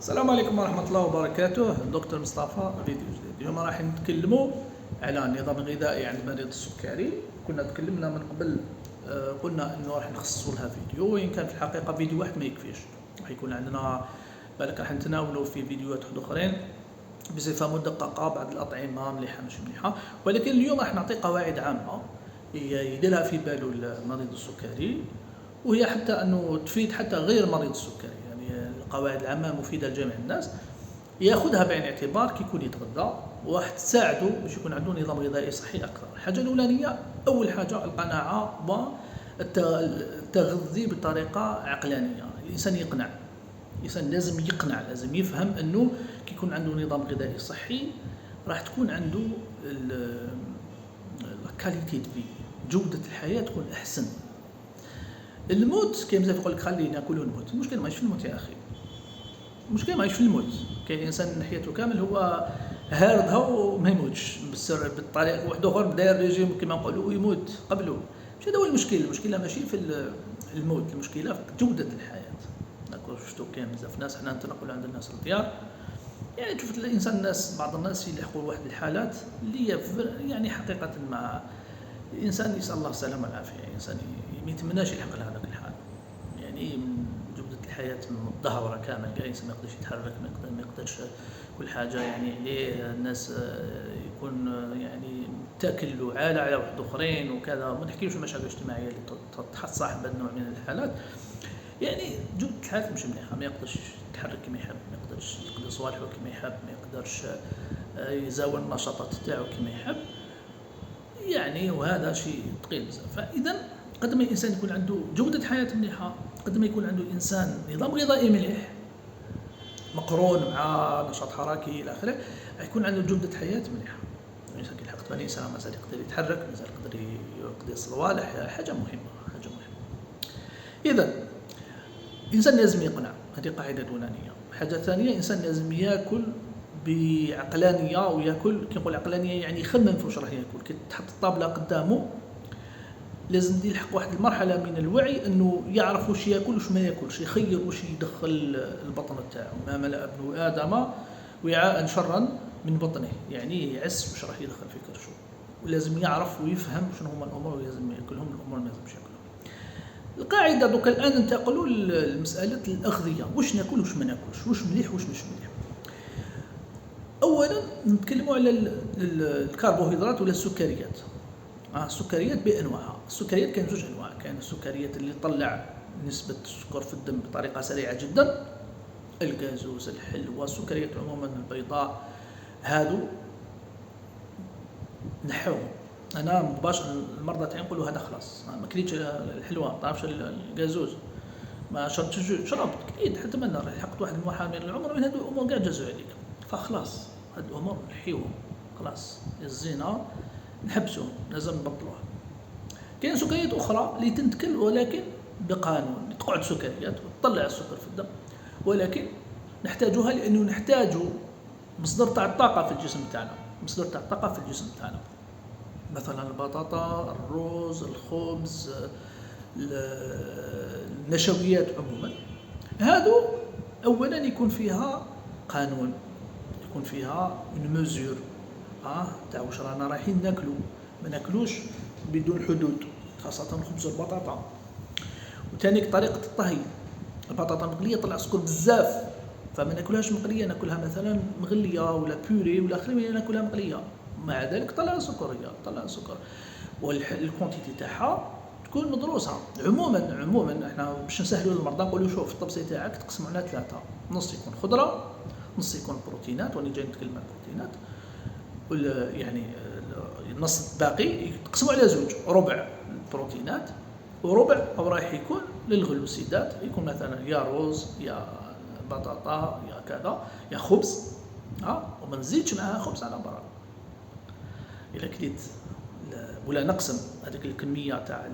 السلام عليكم ورحمة الله وبركاته. دكتور مصطفى، فيديو جديد. اليوم راح نتكلموا على النظام الغذائي عند مريض السكري. كنا تكلمنا من قبل، قلنا انه راح نخصصوا لها فيديو، وان كان في الحقيقة فيديو واحد ما يكفيش، راح يكون عندنا بالك راح نتناولوا في فيديوهات اخرين بصفة مدققة بعض الأطعمة مليحة مش مليحة، ولكن اليوم راح نعطي قواعد عامة يديرها في باله المريض السكري، وهي حتى انه تفيد حتى غير مريض السكري. القواعد العامة مفيدة لجميع الناس، ياخذها بعين الاعتبار كي يكون يتغذى، وراح تساعده باش يكون عنده نظام غذائي صحي اكثر. الحاجه الاولانيه، اول حاجه القناعه والتغذي بطريقه عقلانيه. الانسان يقنع، الانسان لازم يقنع، لازم يفهم انه كي يكون عنده نظام غذائي صحي راح تكون عنده الكاليتي دو في، جوده الحياه تكون احسن. الموت كاين بزاف يقول لك خليني ناكل ونموت. المشكل ما يعيش في الموت يا اخي، المشكل ما يعيش في الموت. كاين انسان حياته كامل هو هاردها وما يموتش بالطريقه. واحد اخر داير ريجيم كما نقولوا ويموت قبله. ماشي هذا هو المشكل. المشكله ماشي في الموت، المشكله في جوده الحياه. داكور، شفتوا كاين بزاف ناس، حنا نتنقلوا عند الناس الديار، يعني شفت الانسان بعض الناس يلحقوا واحد الحالات اللي يعني حقيقه ما الانسان يسال الله السلامه والعافيه. الانسان ما يتمناش يلحق لهذاك الحال، يعني من جودة الحياة متدهورة كامل. كاع الانسان ما يقدرش يتحرك، ما يقدرش كل حاجة يعني عليه. الناس يكون يعني متاكل وعالة على واحد اخرين وكذا. ما نحكيوش المشاكل الاجتماعية اللي تصاحب هذا النوع من الحالات. يعني جودة الحياة مش مليحة، ما يقدرش يتحرك كما يحب، ما يقدرش يقضي صوالحه كما يحب، ما يقدرش يزاول النشاطات تاعو كما يحب يعني. وهذا شيء ثقيل بزاف. فاذا قد ما الانسان يكون عنده جوده حياه مليحه، قد ما يكون عنده انسان نظام غذائي مليح مقرون مع نشاط حركي الى اخره، يكون عنده جوده حياه مليحه. الانسان كيلحق 80 سنه مازال يقدر يتحرك، مازال يقدر يقضي الصوالح. حاجه مهمه، حاجه مهمه. اذا الانسان لازم يقنع، هذه قاعده اولانيه. حاجه ثانيه، الانسان لازم ياكل بعقلانيه، وياكل كي نقول عقلانيه يعني يخمم في واش راه ياكل. كي تحط الطابله قدامه لازم يلحق واحد المرحله من الوعي انه يعرف واش ياكل واش ما ياكلش، يخير واش يدخل البطن تاعو. ما ملأ ابن ادم وعاء شرا من بطنه، يعني يعس واش راح يدخل في كرشه، ولازم يعرف ويفهم شنو هما الامور اللي لازم ياكلهم، الامور اللي ما لازمش ياكلهم. القاعده دوك الان ننتقلوا لمساله الاغذيه، واش ناكل واش ما ناكلش، واش مليح واش مش مليح. اولا نتكلموا على الكربوهيدرات ولا السكريات. السكريات بانواعها. السكريات كاين زوج انواع، كاين السكريات اللي تطلع نسبه السكر في الدم بطريقه سريعه جدا، الجازوز، الحلوى، السكريات عموما، البيضاء، هادو نحوهم. انا مباشر المرضى تاعي نقول له هذا خلاص ما كليتش الحلوى، ما تعرفش الجازوز، ما شربتش شربت كليت حتى ما لحقت واحد المرحله من العمر من هادو الامور كاع جازوا عليك، فخلاص هاد الامور نحيوهم خلاص. الزنا نحبسوهم، لازم نبطلوها. كاين سكريات اخرى اللي تنتكل ولكن بقانون، تقعد سكريات وتطلع السكر في الدم، ولكن نحتاجها لانه نحتاج مصدر تاع الطاقه في الجسم تاعنا، مصدر تاع الطاقه في الجسم تاعنا. مثلا البطاطا، الرز، الخبز، النشويات عموما. هادو اولا يكون فيها قانون، يكون فيها مزور تاع واش رانا رايحين ناكلو، ما ناكلوش بدون حدود، خاصة الخبز والبطاطا. وثاني طريقة الطهي، البطاطا مقلية طلع سكر بزاف، فما ناكلهاش مقلية، ناكلها مثلا مغلية ولا بيوري ولا خريمية، ناكلها مقلية، مع ذلك طلع سكر، هي طلع سكر، والكونتيتي تاعها تكون مدروسة. عموما احنا باش نسهلوا للمرضى نقولوا شوف الطبسي تاعك تقسم على 3، نص يكون خضرة، نص يكون بروتينات، واني جاي نتكلم عن البروتينات، يعني النص الباقي يقسموا على زوج، ربع البروتينات وربع او رايح يكون للغلوسيدات، يكون مثلا يا رز يا بطاطا يا كذا يا خبز، وما نزيدش معها خبز على برا. الا كليت ولا نقسم هذيك الكميه تاع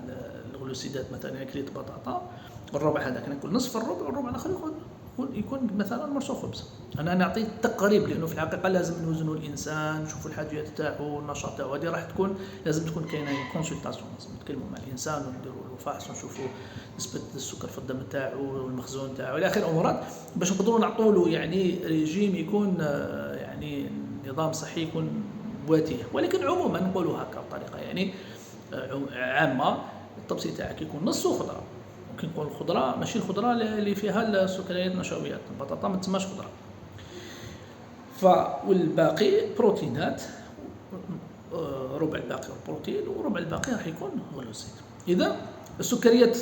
الغلوسيدات، مثلا كليت بطاطا الربع هذاك ناكل نصف الربع، والربع الاخر ياخذ يكون مثلا مرسو خبز. انا نعطي التقريب، لانه في الحقيقه لازم نوزنوا الانسان، نشوفوا الحاجات تاعو، النشاط تاعو. هذه راح تكون لازم تكون كاينه كونسلطاسيون، لازم نتكلموا مع الانسان ونديروا له فحص ونشوفوا نسبه السكر في الدم تاعو والمخزون تاعو الى اخره امورات، باش نقدروا نعطوا له يعني ريجيم يكون يعني نظام صحي يكون مواتيه. ولكن عموما نقولوا هكا بطريقه يعني عامه، الطبسي تاعك يكون نصه خضره. ممكن يكون الخضره ماشي الخضره اللي فيها السكريات النشويات، البطاطا ما تسماش خضره. والباقي بروتينات، ربع الباقي بروتين وربع الباقي راح يكون غلوسيد. اذا السكريات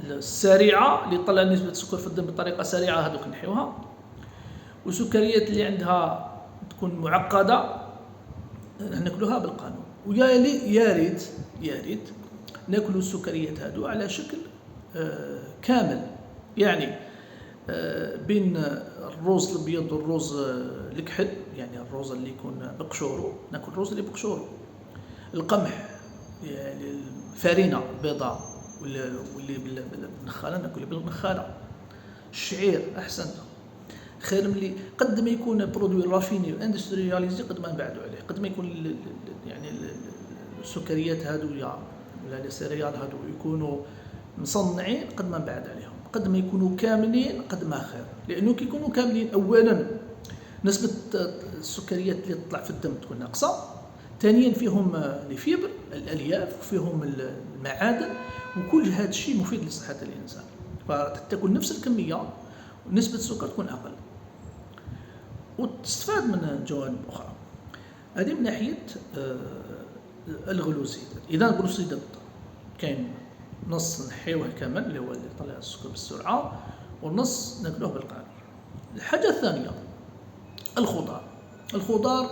السريعه اللي تطلع نسبه السكر في الدم بطريقه سريعه هذوك نحيوها، والسكريات اللي عندها تكون معقده ناكلوها بالقانون. ويا ريت ناكلوا السكريات هذو على شكل كامل، يعني بين الرز الابيض والرز الكحل، يعني الرز اللي يكون بقشورو ناكل الرز اللي بقشورو، القمح يعني الفارينه البيضاء واللي بالنخاله ناكل بالنخاله، الشعير احسن خير ملي قد ما يكون برودوي رافيني واندسترياليزي قد ما نبعدوا عليه، قد ما يكون يعني السكريات هذو ولا السيريال هذو يكونوا مصنعين قد ما نبعد عليهم، قد ما يكونوا كاملين قد ما خير. لانه كي يكونوا كاملين اولا نسبه السكريات اللي تطلع في الدم تكون ناقصه، ثانيا فيهم الفيبر الالياف وفيهم المعادن، وكل هذا الشيء مفيد لصحه الانسان. فتاكل نفس الكميه ونسبه السكر تكون اقل وتستفاد من جوانب اخرى. هذه من ناحيه الغلوسيد. اذا الغلوسيد كاين نص نحيوه كامل اللي هو اللي يطلع السكر بسرعه، والنص ناكلوه بالقانون. الحاجه الثانيه الخضار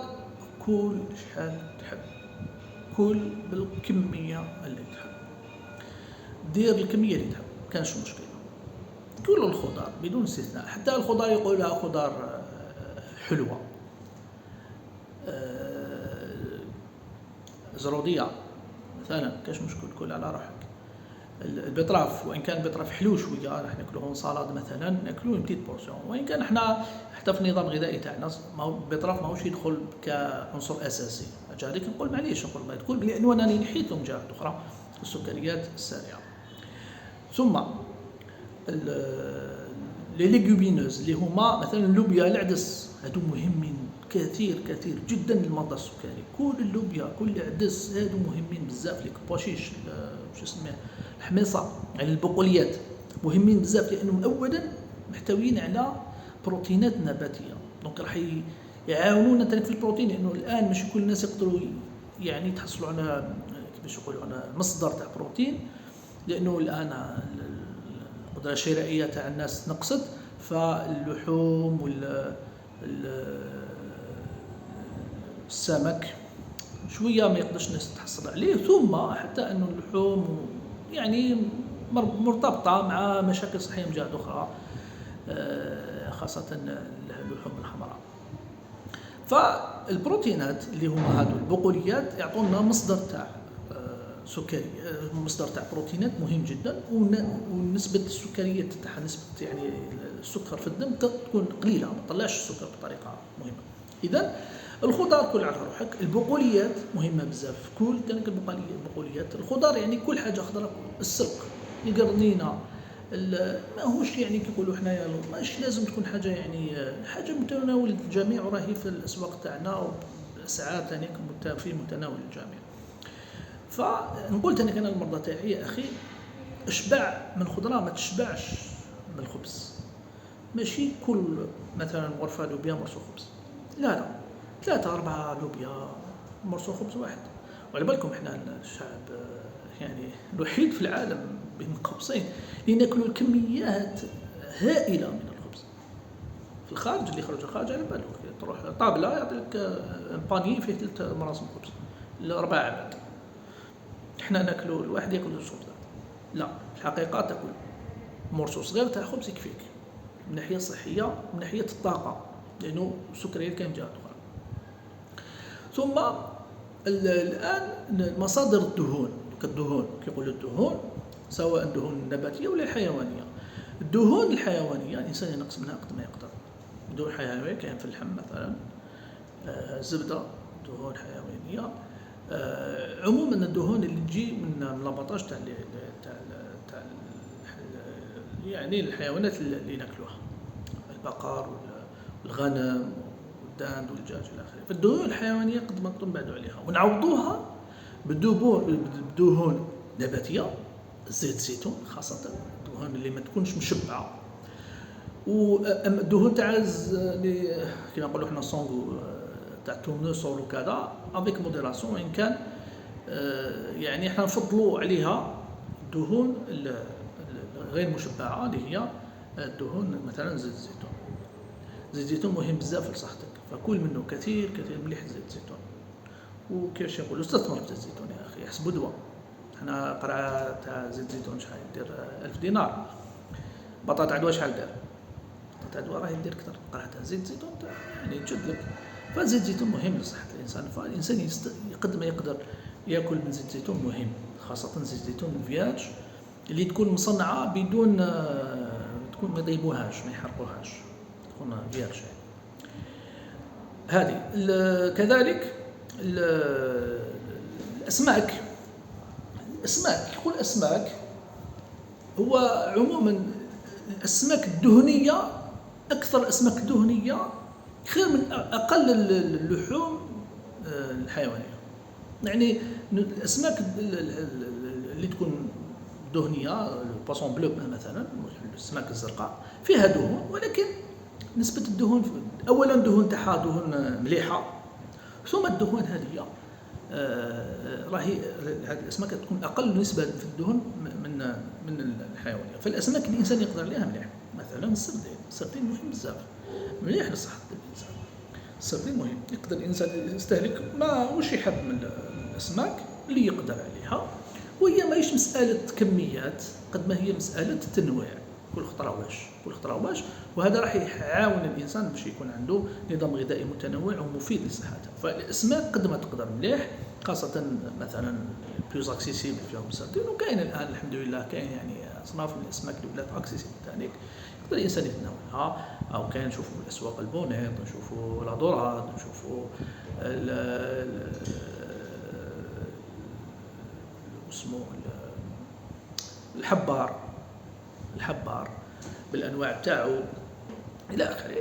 كل شحال تحب، كل بالكميه اللي تحب، دير الكميه اللي تحب، كانش مشكله. كل الخضار بدون استثناء، حتى الخضار يقول لها خضار حلوه، زروديه مثلا كاش مشكل، كل على روحك. البطراف وان كان البطراف حلو شويه راح ناكلوه صالاد مثلا، ناكلوه بتيت بورسيون، وان كان احنا حتى في النظام الغذائي تاعنا البطراف ماهوش يدخل كعنصر اساسي. هذيك نقول معليش نقول ما تقول لانه انا نحيت لهم جهات اخرى السكريات السريعه. ثم لي ليغومينوز اللي هما مثلا اللوبيا العدس، هادو مهمين كثير جدا للمرضى السكري. كل اللوبيا كل العدس هادو مهمين بزاف، لي كباشيش واش اسمه الحميصه، يعني البقوليات مهمين بزاف، لانهم اولا محتويين على بروتينات نباتيه، دونك راح يعاونونا في البروتين، لانه الان ماشي كل الناس يقدروا يعني يتحصلوا على كيفاش يقولوا على مصدر تاع بروتين، لانه الان القدره الشرائيه تاع الناس نقصت، فاللحوم السمك شويه ما يقدرش الناس تحصل عليه. ثم حتى انه اللحوم يعني مرتبطه مع مشاكل صحيه من جهات اخرى، خاصه اللحوم الحمراء. فالبروتينات اللي هما هادو البقوليات يعطونا مصدر تاع سكري، مصدر تاع بروتينات مهم جدا، ونسبه السكريات تاعها نسبه يعني السكر في الدم تكون قليله، ما تطلعش السكر بطريقه مهمه. اذا الخضار كل على روحك، البقوليات مهمه بزاف، كل كانك البقوليات، الخضار يعني كل حاجه خضراء، السلق، القرنينه، ماهوش يعني كيقولوا حنايا ماش لازم تكون حاجه يعني حاجه متناول الجميع، وراهي في الاسواق تاعنا وباسعار ثانيه في متناول الجميع. فنقول ثاني انا المرضى تاعي يا اخي اشبع من الخضره، ما تشبعش من الخبز. ماشي كل مثلا غرفه لوبيا مرسو خبز، لا 3 4 لوبيا مرسو خبز واحد. وعلى بالكم احنا الشعب يعني الوحيد في العالم بين قوسين اللي ناكلوا الكميات هائله من الخبز. في الخارج اللي يخرج الخارج على بالك تروح طابله يعطيك باني فيه 3 مراسم خبز ل4 عباد. احنا ناكلوا الواحد ياكل الخبز، لا في الحقيقه تاكل مرسو صغير تاع خبز يكفيك من ناحيه صحيه ومن ناحيه الطاقه، لانه السكريات كاين جهات اخرى. ثم الان مصادر الدهون كيقولوا الدهون سواء دهون نباتيه ولا حيوانيه. الدهون الحيوانيه الانسان ينقص منها قد ما يقدر. الدهون الحيوانيه كاين في اللحم مثلا، زبده، دهون حيوانيه. عموما الدهون اللي تجي من لاباطاج تاع تاع يعني الحيوانات اللي ناكلوها، البقر والغنم والدجاج والدجاج الى اخره. فالدهون الحيوانيه قد ما نقدروا نبعدوا عليها ونعوضوها بالدهون نباتيه، زيت الزيتون خاصه، الدهون اللي ما تكونش مشبعه. والدهون تاع اللي كما نقولوا حنا سونغو تاع التورنوسول وكذا افيك موديراسيون، وان كان يعني حنا نفضلوا عليها الدهون غير مشبعه اللي هي الدهون مثلا زيت الزيتون. زيت الزيتون مهم بزاف لصحتك، فكل منه كثير مليح زيت الزيتون. وكيفاش يقولوا استثمر في زيت الزيتون يا اخي، يحسبوا دواء. حنا قرعه تاع زيت الزيتون شحال يدير؟ 1000 دينار. بطاطا عدوى شحال دار؟ بطاطا عدوى راه يدير اكثر. قرعه تاع زيت الزيتون يعني تشد لك. فزيت الزيتون مهم لصحه الانسان، فالانسان قد ما يقدر ياكل من زيت الزيتون مهم، خاصه زيت الزيتون الفياج اللي تكون مصنعه بدون تكون ما يطيبوهاش ما يحرقوهاش، تكون فياج. هذه كذلك الاسماك. يقول الاسماك هو عموما الاسماك الدهنيه، اكثر الاسماك الدهنيه خير من اقل اللحوم الحيوانيه. يعني الاسماك اللي تكون دهنيه، الباسون بلو مثلا، الاسماك الزرقاء فيها دهون، ولكن نسبه الدهون اولا دهون تاعها دهون مليحه، ثم الدهون هذه راهي هذه الاسماك تكون اقل نسبه في الدهون من الحيوانيه. فالاسماك الانسان يقدر عليها مليح، مثلا السردين مهم بزاف، مليح لصحه الانسان. السردين مهم، يقدر الانسان يستهلك ما وش يحب من الاسماك اللي يقدر عليها. وهي ماهيش مساله كميات قد ما هي مساله تنويع، كل خطره واش، وهذا راح يعاون الانسان باش يكون عنده نظام غذائي متنوع ومفيد لصحته. فالاسماك قد ما تقدر مليح، خاصه مثلا بلوز اكسيسيبل فيهم السردين. وكاين الان الحمد لله كاين يعني اصناف من الاسماك اللي ولات اكسيسيبل ثاني يقدر الانسان يتناولها. او كاين نشوفوا في الاسواق البونيط، نشوفوا لادوراد، نشوفوا اسمه الحبار بالانواع تاعو الى اخره.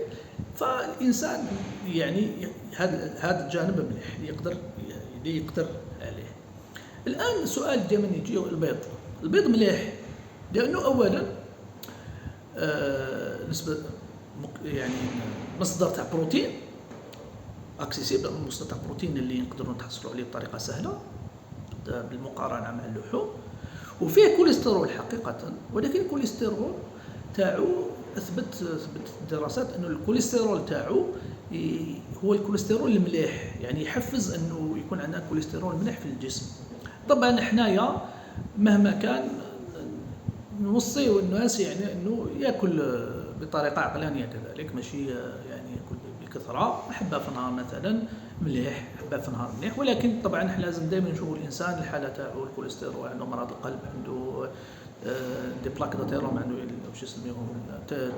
فالانسان يعني هذا الجانب مليح يقدر عليه. الان السؤال دائما يجي البيض مليح، لانه اولا نسبه يعني مصدر تاع بروتين اكسيسيبل، مصدر تاع بروتين اللي نقدروا نحصلوا عليه بطريقه سهله بالمقارنه مع اللحوم. وفيه كوليسترول حقيقه، ولكن الكوليسترول تاعو اثبت الدراسات انه الكوليسترول تاعو هو الكوليسترول المليح، يعني يحفز انه يكون عندنا كوليسترول مليح في الجسم. طبعا حنايا مهما كان نوصيو الناس يعني انه ياكل بطريقه عقلانيه كذلك، ماشي يعني ياكل بكثره، حبه في النهار مثلا مليح، حبه في النهار مليح. ولكن طبعا احنا لازم دائما نشوفوا الانسان الحاله تاعو، الكوليسترول، عنده مرض القلب، عنده دي بلاك داتيروم، عنده واش يسميهم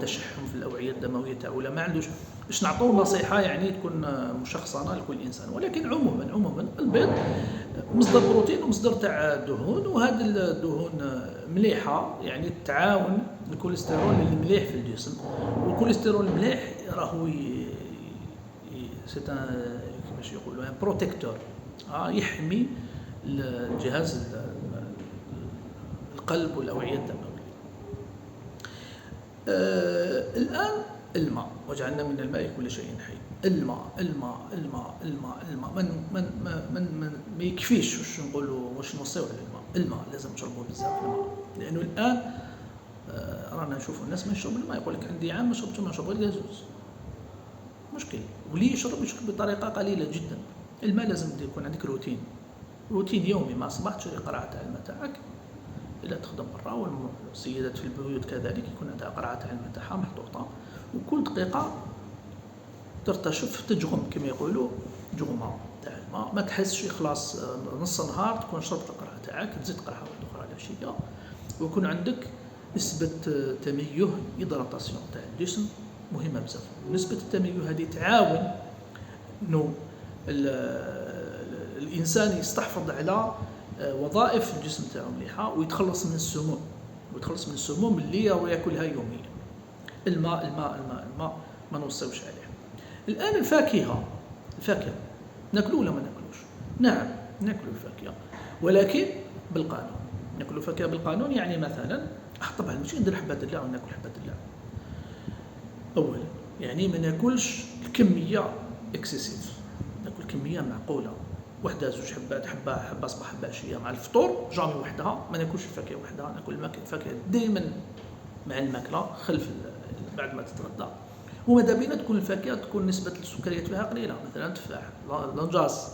تشحم في الاوعيه الدمويه تاعو، ولا ما عندوش، باش نعطوه نصيحه يعني تكون مشخصنه لكل انسان. ولكن عموما البيض مصدر بروتين ومصدر تاع دهون، وهذه الدهون مليحه يعني تعاون الكوليسترول المليح في الجسم. والكوليسترول المليح راهو كيفاش يقولوا بروتيكتور، يحمي الجهاز القلب والاوعيه الدمويه. الان الماء، وجعلنا من الماء كل شيء حي. الماء الماء الماء الماء الماء ما يكفيش واش نقولوا، واش نوصيو على الماء لازم نشربوا بزاف الماء. لانه الان رانا نشوفوا الناس ما يشربوا الماء، يقول لك عندي عام ما شربتش، ما نشرب غير الغازوز، مشكل. واللي يشرب بطريقه قليله جدا. الماء لازم يكون عندك روتين يومي، ما اصبحت تشري قرعه تاع الماء تاعك الا تخدم برا، والسيدات في البيوت كذلك يكون عندها قرعه تاع الماء تاعها محطوطه، وكل دقيقه ترتشف تجغم كما يقولوا جغمه تاع الماء، ما تحسش خلاص نص نهار تكون شربت القرعه تاعك، تزيد قرعه اخرى العشيه، ويكون عندك نسبة تميه إدراتاسيون تاع الجسم مهمة بزاف. نسبة التميه هذه تعاون انه الانسان يستحفظ على وظائف الجسم تاعو مليحه، ويتخلص من السموم اللي ياكلها يوميا. الماء ما نوصيوش عليه. الان الفاكهه ناكلو ولا ما ناكلوش؟ نعم ناكلو الفاكهه، ولكن بالقانون. ناكلو الفاكهه بالقانون، يعني مثلا طبعا ماشي ندير حبه دلاع وناكل حبه دلاع اولا، يعني ما ناكلش الكميه اكسيسيف، ناكل كميه معقوله، وحده زوج حبات، حبه صباح حبه عشيه مع الفطور، جامي وحدها. ما ناكلش الفاكهه وحدها، ناكل الفاكهه دائما مع الماكله خلف بعد ما تتغدى. وماذا بينا تكون الفاكهه تكون نسبه السكريات فيها قليله، مثلا التفاح، الانجاز،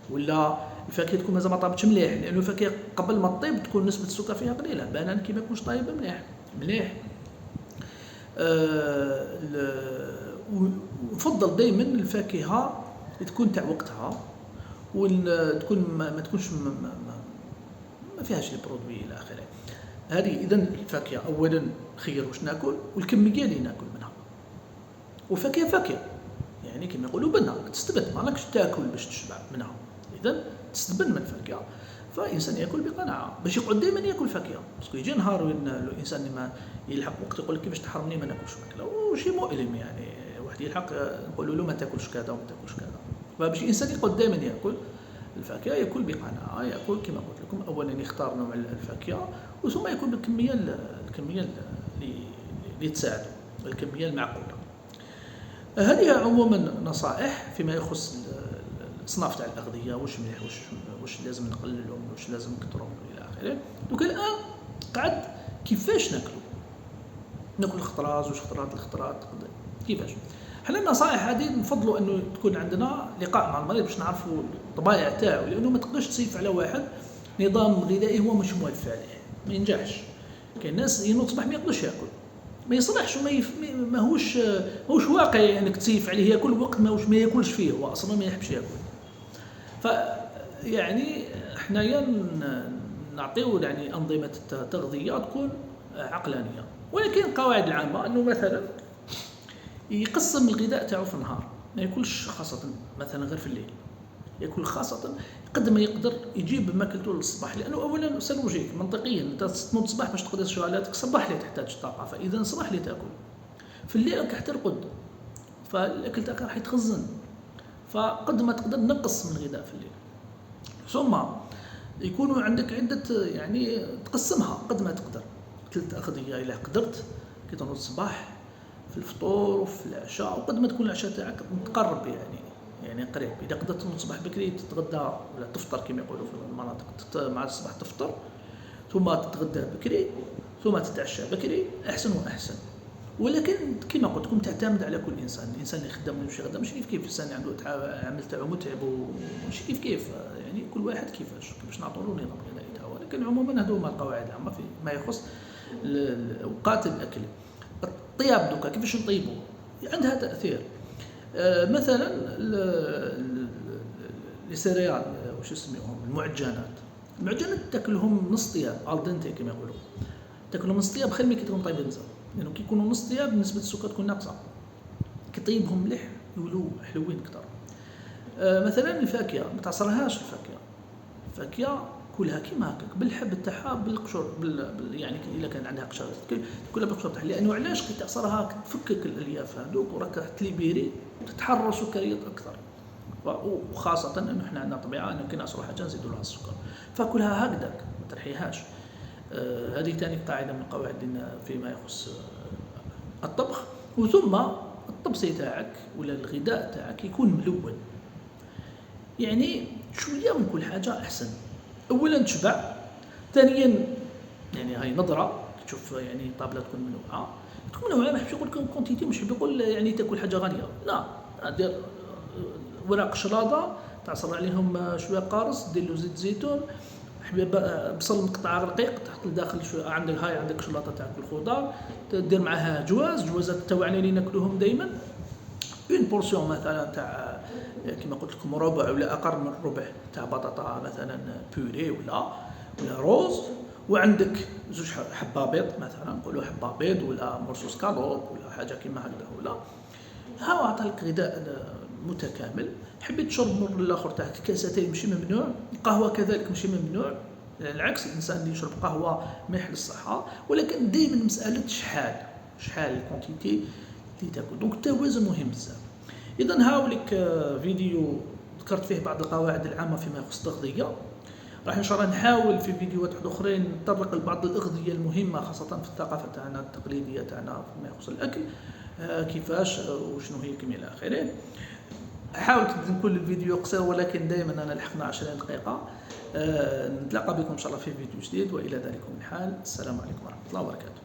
ولا الفاكهه تكون مازال ما طابتش مليح، لانه الفاكهه قبل ما طيب تكون نسبه السكر فيها قليله. البنان كي ما يكونش طايب مليح. ونفضل دائما الفاكهه تكون تاع وقتها، وتكون ما تكونش ما فيهاش لي برودوي الى اخره. هذه اذا الفاكهه اولا خير واش ناكل، والكميه اللي ناكل منها. وفاكهه يعني كما يقولوا بنها تستبد، ما راكش تاكل باش تشبع منها، اذا تستبد من الفاكهه. فالانسان ياكل بقناعه، باش يقعد دائما ياكل فاكهه، باسكو يجي نهار وين الانسان ما يلحق وقت يقول لك كيفاش تحرمني ما ناكلش ماكله، وشي مؤلم يعني. واحد يلحق نقولوا له ما تاكلش كذا وما تاكلش كذا. فباش الانسان يقعد دائما ياكل الفاكهه، ياكل بقناعه، ياكل كما قلت لكم، اولا يختار نوع الفاكهه، وثم ياكل بالكميه اللي تساعده، الكميه المعقوله. هذه عموما نصائح فيما يخص الصناف تاع الاغذيه، واش مليح واش لازم نقللهم، واش لازم نكثرهم الى اخره. دوك الان قعد كيفاش ناكل الخضرات، واش الخضرات كيفاش. حنا النصائح هذه نفضلوا انه تكون عندنا لقاء مع المريض باش نعرفوا الطبائع تاعو، لانه ما تقدرش تسيف على واحد نظام غذائي هو مش موالف عليه، ما ينجحش. كاين ناس ينوض صباح ما يقدرش ياكل، ما يصلحش، ماهوش واقعي انك تسيف عليه ياكل وقت ما ياكلش فيه، هو اصلا ما يحبش ياكل. فيعني حنايا نعطيو يعني انظمه التغذيه تكون عقلانيه، ولكن القواعد العامه انه مثلا يقسم الغذاء تاعو في النهار، ما ياكلش خاصه مثلا غير في الليل، ياكل خاصه قد ما يقدر يجيب ماكلته للصباح، لانه اولا سلوجيك منطقيا انت تنوض الصباح باش تقضي شغلاتك، صباح لي تحتاج طاقه، فاذا صباح لي تاكل. في الليل راك ترقد، فالاكل تاعك راح يتخزن، فقد ما تقدر نقص من الغذاء في الليل. ثم يكونوا عندك عده يعني تقسمها قد ما تقدر، 3 أغذية الا قدرت كي تنوض الصباح، في الفطور وفي العشاء، وقد ما تكون العشاء تاعك متقرب يعني قريب. اذا قدرت تنوض الصباح بكري تتغدى ولا تفطر كما يقولوا في المناطق، مع الصباح تفطر ثم تتغدى بكري ثم تتعشى بكري، احسن واحسن. ولكن كما قلت لكم تعتمد على كل انسان، الانسان اللي خدام ولا مش خدام ماشي كيف الانسان اللي عنده عمل تاعو متعب وماشي كيف يعني كل واحد كيفاش نعطوا له نظام غذائي تاعو. ولكن عموما هذو هما القواعد العامه فيما يخص اوقات الاكل. الطياب دوكا كيفاش نطيبوا عندها تاثير. مثلا لي سيريال واش يسميوهم المعجنات تاكلهم نص طياب الدنتي كما يقولوا، تاكلهم نص طياب خير من كي تكون طايبين بزاف، لانه كي يكونوا نص طياب نسبه السكر تكون ناقصه، كي طيبهم مليح يولوا حلوين اكثر. مثلا الفاكهه ما تعصرهاش، الفاكهه كلها كيما هكاك بالحب تاعها بالقشور يعني الا كان عندها قشور كلها بالقشور تاعها، لانه علاش كي تعصرها تفكك الالياف هذوك وراك تليبيري تتحرر سكريات اكثر، وخاصه انه احنا عندنا طبيعه انه كي نعصروا حاجه نزيدوا لها السكر، فكلها هكذاك ما ترحيهاش. هذه ثاني قاعده من القواعد فيما يخص الطبخ. وثم الطبسي تاعك ولا الغذاء تاعك يكون ملون، يعني شويه من كل حاجه احسن. اولا تشبع، ثانيا يعني هاي نظره تشوف يعني طابله تكون منوعه ما يحبش يقول لك كونتيتي، مش يحب يقول يعني تاكل حاجه غاليه، لا دير ورق شلاضه تعصر عليهم شويه قارص، دير له زيت زيتون، بصل مقطع رقيق تحط لداخل شويه، عندك شلاطه تاع الخضار، دير معها جوازات التواني اللي ناكلوهم دائما، اون بورسيون مثلا تاع كما قلت لكم ربع ولا اقل من ربع تاع بطاطا مثلا بوري ولا روز، وعندك زوج حبه بيض مثلا، نقولوا حبه بيض ولا مرصوص كالوب ولا حاجه كيما هكذا، ولا ها عطاك غذاء متكامل. حبيت تشرب مر الاخر تاع كاستين ماشي ممنوع، القهوه كذلك ماشي ممنوع، يعني العكس الانسان اللي يشرب قهوه مليح للصحه، ولكن دائما مساله شحال الكونتيتي اللي تاكل، دونك التوازن مهم بزاف. اذا هاوليك فيديو ذكرت فيه بعض القواعد العامه فيما يخص التغذيه. راح ان شاء الله نحاول في فيديوهات اخرين نتطرق لبعض الاغذيه المهمه خاصه في الثقافه تاعنا التقليديه تاعنا فيما يخص الاكل، كيفاش وشنو هي كما الى اخره. حاولت نكون الفيديو قصير ولكن دائما انا لحقنا 20 دقيقه. نتلاقى بكم ان شاء الله في فيديو جديد، والى ذلك الحال السلام عليكم ورحمه الله وبركاته.